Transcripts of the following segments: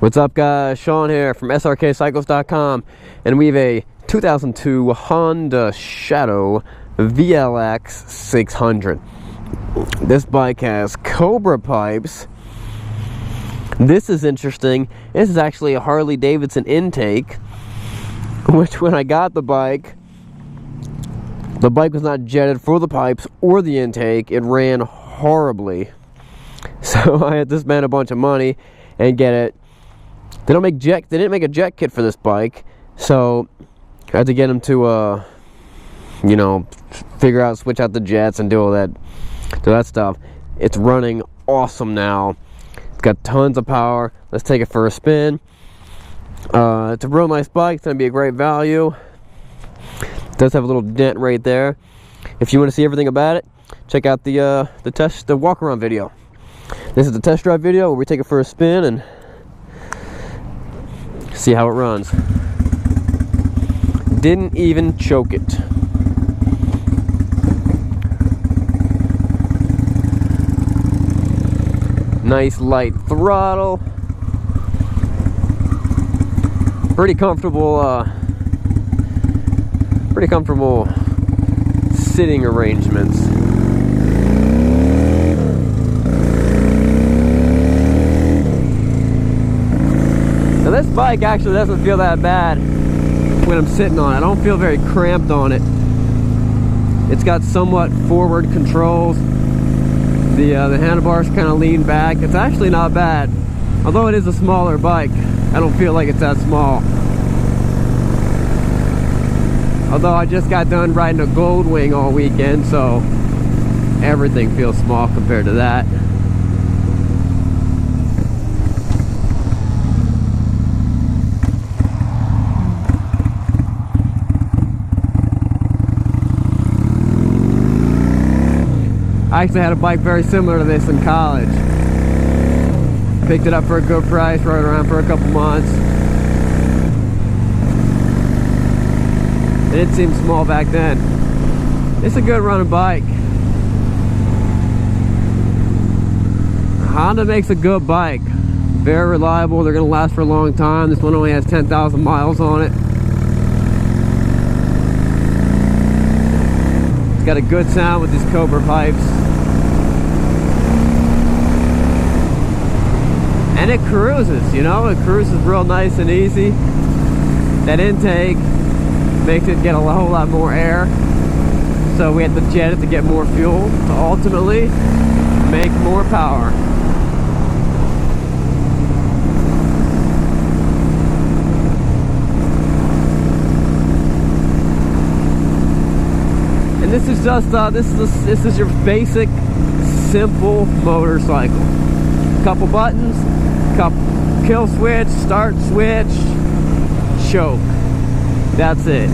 What's up, guys? Sean here from Srkcycles.com, and we have a 2002 Honda Shadow VLX 600. This bike has Cobra pipes. This is interesting. This is actually a Harley Davidson intake, which when I got the bike was not jetted for the pipes or the intake. It ran horribly. So I had to spend a bunch of money and get it. They didn't make a jet kit for this bike, so I had to get them to figure out, switch out the jets and do all that stuff. It's running awesome now. It's got tons of power. Let's take it for a spin. It's a real nice bike. It's gonna be a great value. It does have a little dent right there. If you want to see everything about it, check out the walk around video. This is the test drive video where we take it for a spin and see how it runs. Didn't even choke it. Nice light throttle. Pretty comfortable sitting arrangements. Now this bike actually doesn't feel that bad when I'm sitting on it. I don't feel very cramped on it. It's got somewhat forward controls. The handlebars kind of lean back. It's actually not bad. Although it is a smaller bike, I don't feel like it's that small. Although I just got done riding a Goldwing all weekend, so everything feels small compared to that. I actually had a bike very similar to this in college. Picked it up for a good price, rode around for a couple months. It didn't seem small back then. It's a good running bike. Honda makes a good bike. Very reliable. They're going to last for a long time. This one only has 10,000 miles on it. It's got a good sound with these Cobra pipes. And it cruises, it cruises real nice and easy. That intake makes it get a whole lot more air. So we have to jet it to get more fuel to ultimately make more power. And this is just this is your basic simple motorcycle. Couple buttons, kill switch, start switch, choke. That's it.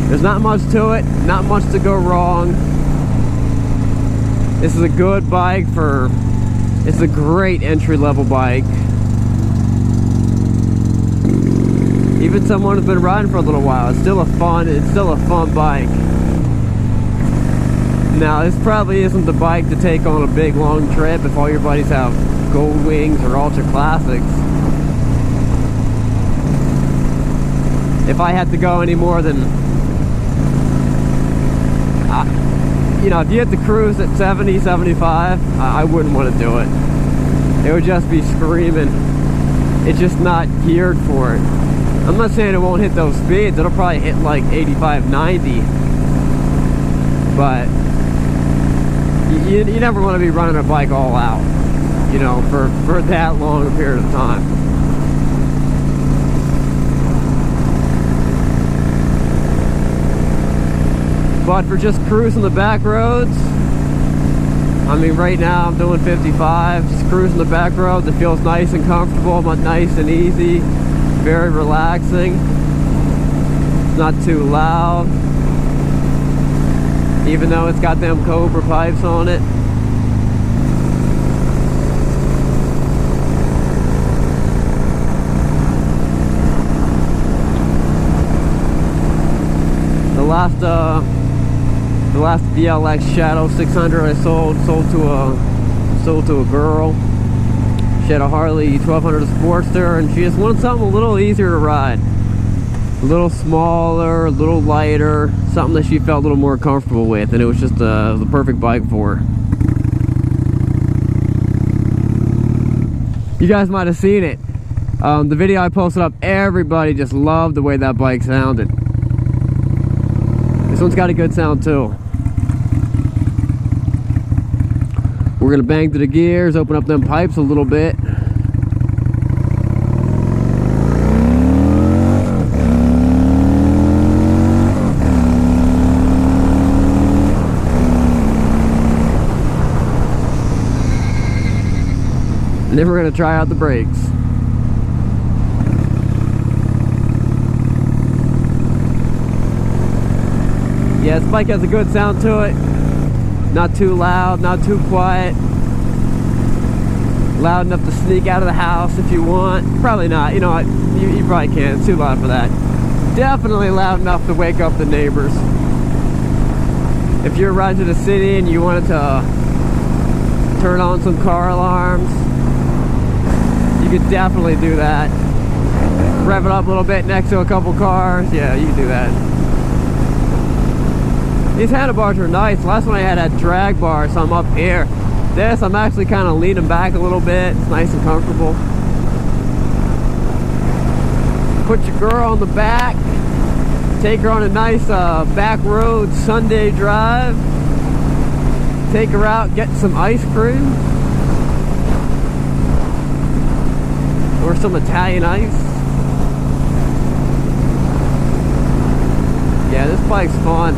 There's not much to it, not much to go wrong. This is a good bike it's a great entry-level bike. Even someone who's been riding for a little while, it's still a fun bike. Now, this probably isn't the bike to take on a big long trip if all your buddies have Goldwings or Ultra Classics. If I had to go any more than, if you had to cruise at 70, 75, I wouldn't want to do it. It would just be screaming. It's just not geared for it. I'm not saying it won't hit those speeds. It'll probably hit like 85, 90. But you never want to be running a bike all out, for that long a period of time. But for just cruising the back roads, I mean, right now I'm doing 55, just cruising the back roads. It feels nice and comfortable, but nice and easy, very relaxing. It's not too loud, even though it's got them Cobra pipes on it. The last VLX Shadow 600 I sold to a girl. She had a Harley 1200 Sportster, and she just wanted something a little easier to ride. A little smaller, a little lighter, something that she felt a little more comfortable with, and it was just the perfect bike for her. You guys might have seen it. The video I posted up, everybody just loved the way that bike sounded. This one's got a good sound too. We're gonna bang through the gears, open up them pipes a little bit. And then we're gonna try out the brakes. Yeah, this bike has a good sound to it. Not too loud, not too quiet. Loud enough to sneak out of the house if you want. Probably not, you know what, you probably can't, it's too loud for that. Definitely loud enough to wake up the neighbors. If you're riding to the city and you wanted to turn on some car alarms, you could definitely do that. Rev it up a little bit next to a couple cars, yeah, you can do that. These handlebars are nice. Last one I had drag bar, so I'm up here. This, I'm actually kind of leaning back a little bit. It's nice and comfortable. Put your girl on the back. Take her on a nice back road Sunday drive. Take her out, get some ice cream. Or some Italian ice. Yeah, this bike's fun.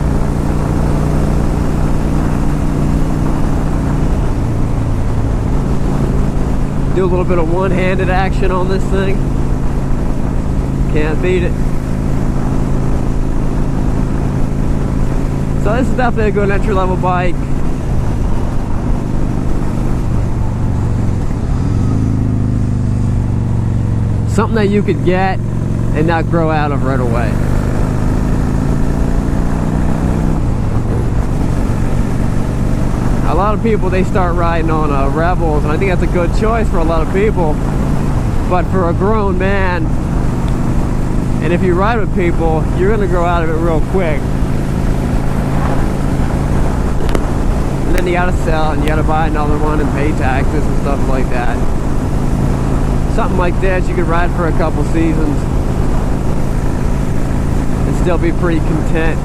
Do a little bit of one-handed action on this thing. Can't beat it. So this is definitely a good entry-level bike. Something that you could get and not grow out of right away. A lot of people, they start riding on Rebels, and I think that's a good choice for a lot of people. But for a grown man, and if you ride with people, you're going to grow out of it real quick. And then you got to sell, and you got to buy another one and pay taxes and stuff like that. Something like this, you could ride for a couple seasons and still be pretty content.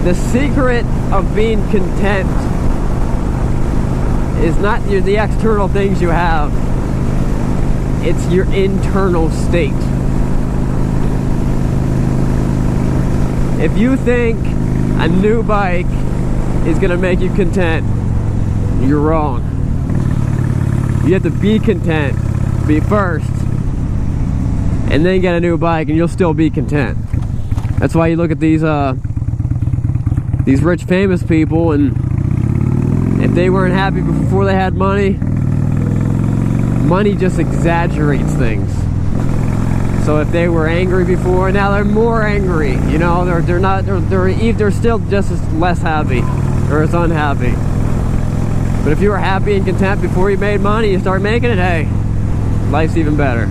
The secret of being content is not the external things you have, it's your internal state. If you think a new bike is going to make you content, you're wrong. You have to be content, be first, and then get a new bike and you'll still be content. That's why you look at these rich famous people, and if they weren't happy before they had money, money just exaggerates things. So if they were angry before, now they're more angry. You know, they're still just as less happy or as unhappy. But if you were happy and content before you made money, you start making it, hey, life's even better.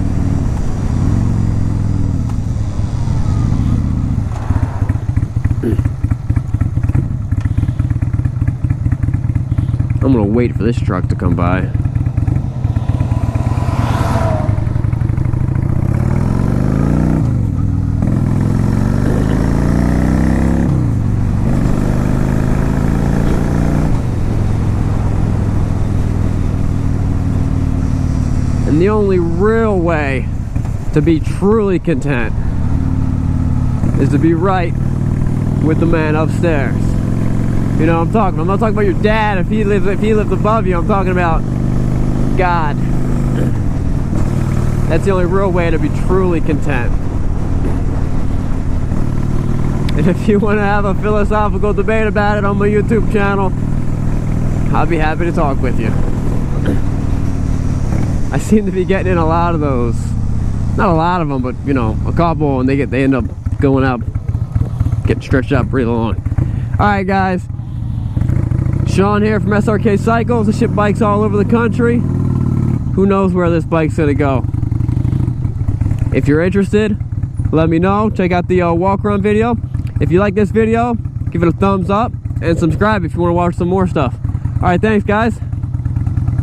I'm gonna wait for this truck to come by. And the only real way to be truly content is to be right with the man upstairs. You know what I'm not talking about your dad if he lives above you. I'm talking about God. That's the only real way to be truly content. And if you want to have a philosophical debate about it on my YouTube channel, I'll be happy to talk with you. I seem to be getting in a lot of those. Not a lot of them, but you know, a couple, and they end up going up, getting stretched out pretty long. Alright guys, Sean here from Srkcycles. I ship bikes all over the country. Who knows where this bike's gonna go? If you're interested, let me know. Check out the walk around video. If you like this video, give it a thumbs up and subscribe if you want to watch some more stuff. Alright, thanks guys.